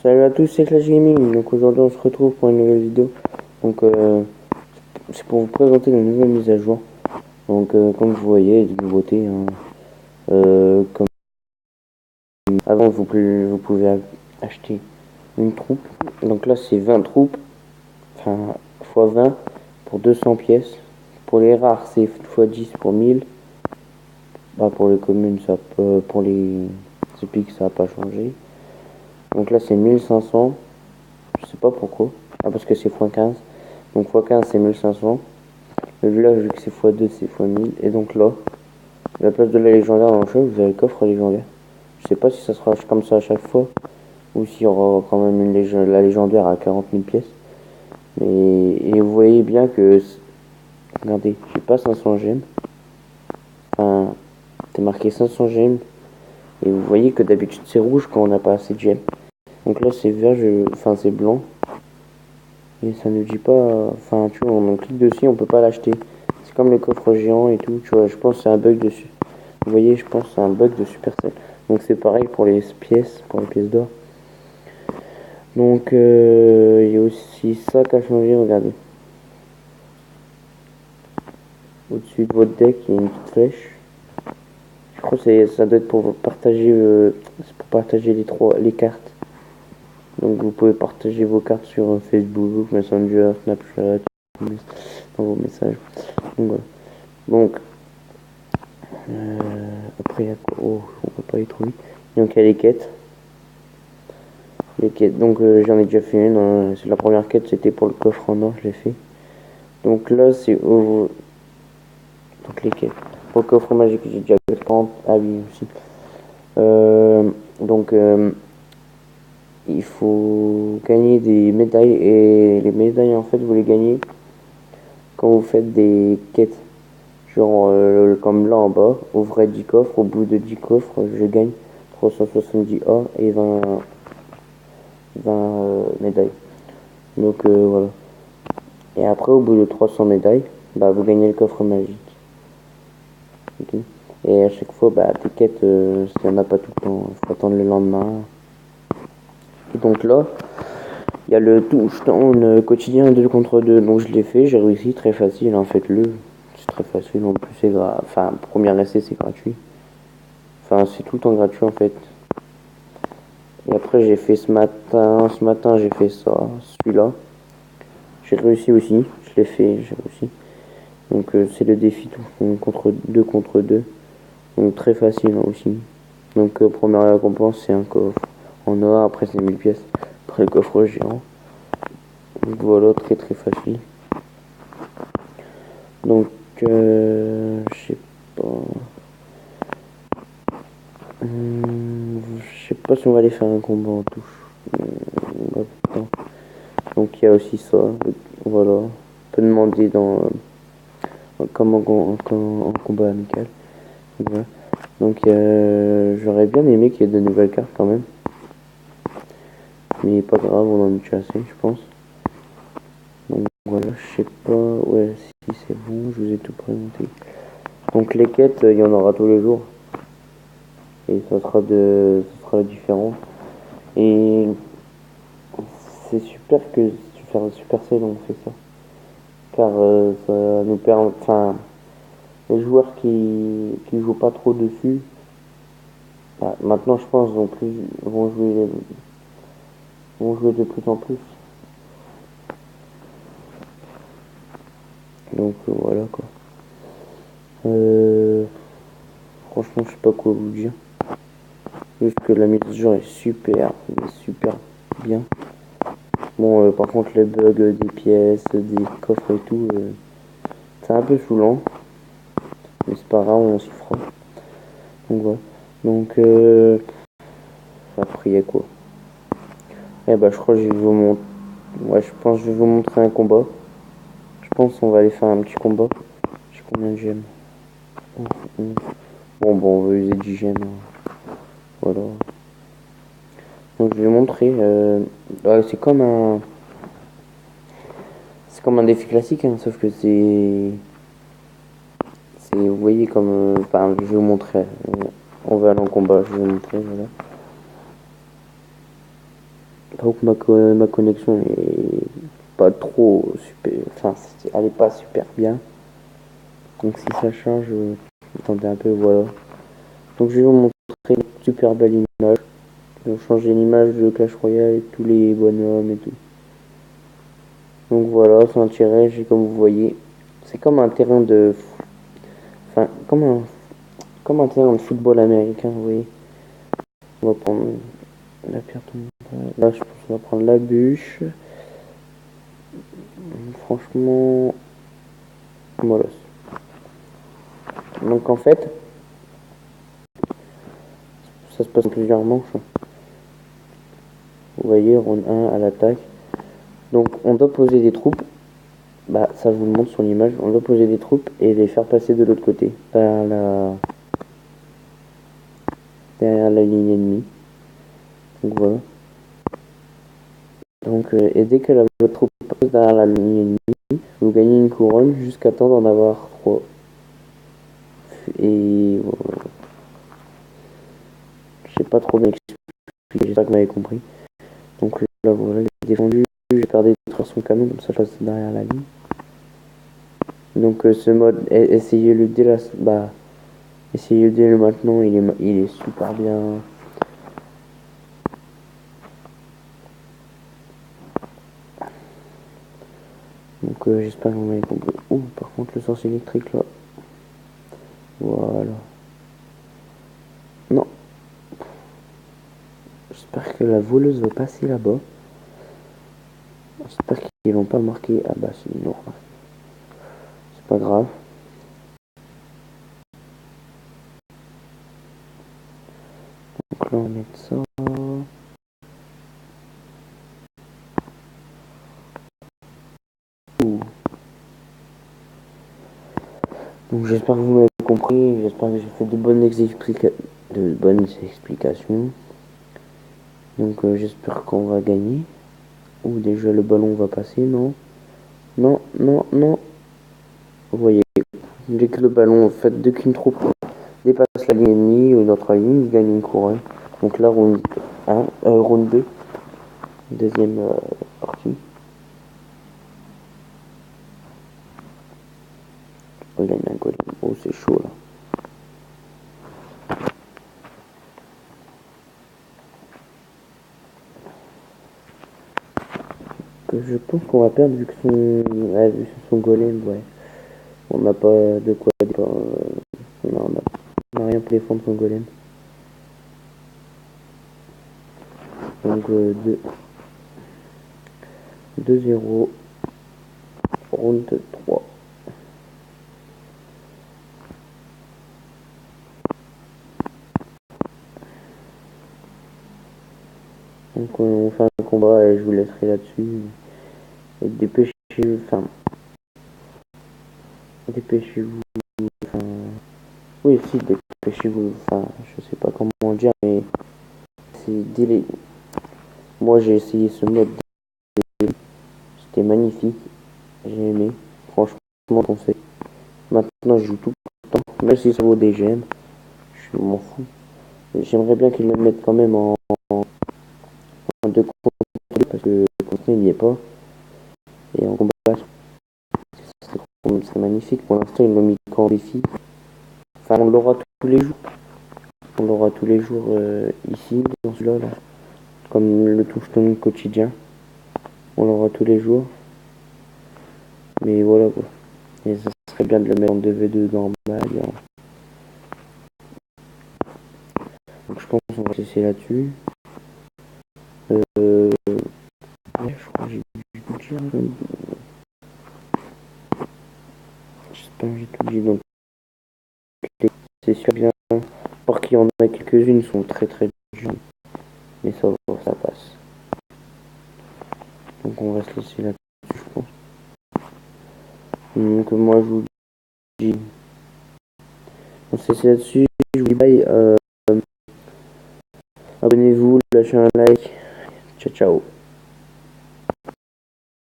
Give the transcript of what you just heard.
Salut à tous, c'est Clash Gaming. Donc aujourd'hui on se retrouve pour une nouvelle vidéo. Donc c'est pour vous présenter la nouvelle mise à jour. Donc comme vous voyez, des nouveautés. Comme avant vous pouvez acheter une troupe. Donc là c'est 20 troupes, enfin x 20 pour 200 pièces. Pour les rares c'est x 10 pour 1000. Bah, pour les communes ça peut, pour les épiques ça n'a pas changé. Donc là c'est 1500. Je sais pas pourquoi. Ah parce que c'est x15. Donc x15 c'est 1500. Le village, vu que c'est x2, c'est x1000. Et donc là, à la place de la légendaire dans le jeu, vous avez le coffre légendaire. Je sais pas si ça sera comme ça à chaque fois, ou s'il y aura quand même la légendaire à 40 000 pièces. Mais, et vous voyez bien que, regardez, j'ai pas 500 gemmes. Enfin, c'est marqué 500 gemmes. Et vous voyez que d'habitude c'est rouge quand on n'a pas assez de gemmes. Donc là c'est vert, enfin c'est blanc. Et ça ne dit pas, enfin tu vois, on clique dessus, on peut pas l'acheter. C'est comme le coffre géant et tout, tu vois, je pense que c'est un bug dessus. Vous voyez, je pense que c'est un bug de Supercell. Donc c'est pareil pour les pièces, d'or. Donc il y a aussi ça qui a changé, regardez. Au-dessus de votre deck, il y a une petite flèche. Je crois que ça doit être pour partager, les cartes. Donc vous pouvez partager vos cartes sur Facebook, Messenger, Snapchat, dans vos messages. Donc voilà. Donc après il y a quoi? Oh, on peut pas aller trop vite. Donc il y a les quêtes. Les quêtes, donc j'en ai déjà fait une. C'est la première quête, c'était pour le coffre en or, je l'ai fait. Donc là, c'est donc les quêtes. Pour le coffre magique, j'ai déjà fait 30. Ah oui, aussi. Donc il faut gagner des médailles. Et les médailles, en fait, vous les gagnez quand vous faites des quêtes. Genre comme là en bas, ouvrez 10 coffres. Au bout de 10 coffres, je gagne 370 A et 20 médailles. Donc voilà. Et après, au bout de 300 médailles, bah, vous gagnez le coffre magique. Okay. Et à chaque fois, bah, tes quêtes, s'il n'y en a pas tout le temps, il faut attendre le lendemain. Et donc là, il y a le touchdown quotidien 2 contre 2. Donc je l'ai fait, j'ai réussi, très facile, en fait-le. C'est très facile, en plus c'est grave. Enfin, premier essai, c'est gratuit. Enfin, c'est tout le temps gratuit, en fait. Et après, j'ai fait ce matin, j'ai fait ça, celui-là. J'ai réussi aussi, je l'ai fait, j'ai réussi. Donc c'est le défi tout contre 2. Donc très facile aussi. Donc première récompense c'est un coffre en or, après c'est 1000 pièces. Après le coffre géant. Donc voilà, très très facile. Donc je sais pas. Je sais pas si on va aller faire un combat en touche. Donc il y a aussi ça. Voilà. On peut demander dans comme en combat amical. Donc, voilà. Donc j'aurais bien aimé qu'il y ait de nouvelles cartes quand même. Mais pas grave, on en a déjà assez, je pense. Donc voilà, je sais pas. Ouais, si c'est bon, je vous ai tout présenté. Donc les quêtes, il y en aura tous les jours. Et ça sera différent. Et c'est super que faire Supercell on fait ça. Car ça nous permet. Enfin, les joueurs qui jouent pas trop dessus, bah, maintenant je pense vont jouer de plus en plus. Donc voilà quoi. Franchement, je sais pas quoi vous dire. Juste que la mise à jour est super bien. Bon, par contre, les bugs des pièces, des coffres et tout, c'est un peu saoulant. Mais c'est pas grave, on s'y fera. Donc voilà. Donc, après, il y a quoi? Eh bah, je crois que je vais vous montrer. Ouais, je pense que je vais vous montrer un combat. Je pense qu'on va aller faire un petit combat. J'ai combien de gemmes? Bon, on va user 10 gemmes. Voilà. Donc je vais montrer. Ouais, c'est comme un défi classique, hein, sauf que vous voyez comme, enfin, je vais vous montrer. On va aller en combat. Je vais vous montrer. Voilà. J'avoue que ma connexion est pas trop super, enfin elle est pas super bien. Donc si ça charge, attendez un peu, voilà. Donc je vais vous montrer une super belle image. Ils ont changé l'image de Clash Royale et tous les bonhommes et tout. Donc voilà, c'est un tirage et comme vous voyez, c'est comme un terrain de, enfin comme un terrain de football américain, vous voyez. On va prendre la pierre tombale. Là, je pense qu'on va prendre la bûche. Franchement, mollos. Donc en fait, ça se passe en plusieurs manches. Vous voyez, round 1 à l'attaque. Donc on doit poser des troupes. Bah ça je vous le montre sur l'image. On doit poser des troupes et les faire passer de l'autre côté. Derrière la ligne ennemie. Donc voilà. Donc et dès que votre troupe passe derrière la ligne ennemie, vous gagnez une couronne jusqu'à temps d'en avoir 3. Et voilà. Je sais pas trop bien expliqué, j'espère que vous m'avez compris. Donc là voilà, il est défendu, j'ai perdu son canon, comme ça je passe derrière la ligne. Donc ce mode, essayez-le dès la... Bah, essayez-le dès le maintenant, il est super bien. Donc j'espère que vous m'avez compris. Oh, par contre le sens électrique là. Voilà. Non. J'espère que la voleuse va passer là-bas. J'espère qu'ils vont pas marquer. Ah bah c'est non. C'est pas grave. Donc là on va mettre ça. Ouh. Donc j'espère que vous m'avez compris. J'espère que j'ai fait de bonnes explications. Donc j'espère qu'on va gagner. Ou déjà le ballon va passer, non. Non, non, non. Vous voyez, dès que le ballon, en fait, dès qu'une troupe dépasse la ligne ennemie ou notre ligne, il gagne une couronne. Donc là, round 1, round 2, deuxième partie. Oh, il a mis un golem. Oh, c'est chaud là. Je pense qu'on va perdre vu que son golem, ouais. On n'a pas de quoi défendre. On n'a rien pour défendre son golem. Donc 2-0. Round 3. Donc on fait un combat et je vous laisserai là-dessus. Et dépêchez-vous, enfin, dépêchez-vous, enfin, oui, si, dépêchez-vous, enfin, je sais pas comment dire, mais c'est délai. Moi j'ai essayé ce mode, c'était magnifique, j'ai aimé, franchement, conseil. Maintenant je joue tout le temps, même si ça vaut des gemmes, je m'en fous. J'aimerais bien qu'ils le mettent quand même en 2 contre 2 parce que le contenu il n'y est pas. Et en combat, c'est magnifique. Pour l'instant, ils l'ont mis qu'en défi. Enfin, on l'aura tous les jours. On l'aura tous les jours ici, dans celui-là, là. Comme le touche-ton quotidien. On l'aura tous les jours. Mais voilà quoi. Et ça serait bien de le mettre en 2v2 normal. Donc je pense qu'on va laisser là-dessus. Ouais, je crois que j'ai tout dit. J'espère que j'ai tout dit. Donc c'est super bien. Par qu'il y en a quelques-unes sont très très dures. Mais ça va, ça passe. Donc on va se laisser là-dessus, je pense. Donc moi je vous dis, on se laisse là-dessus, je vous dis bye, abonnez-vous, lâchez un like, ciao ciao.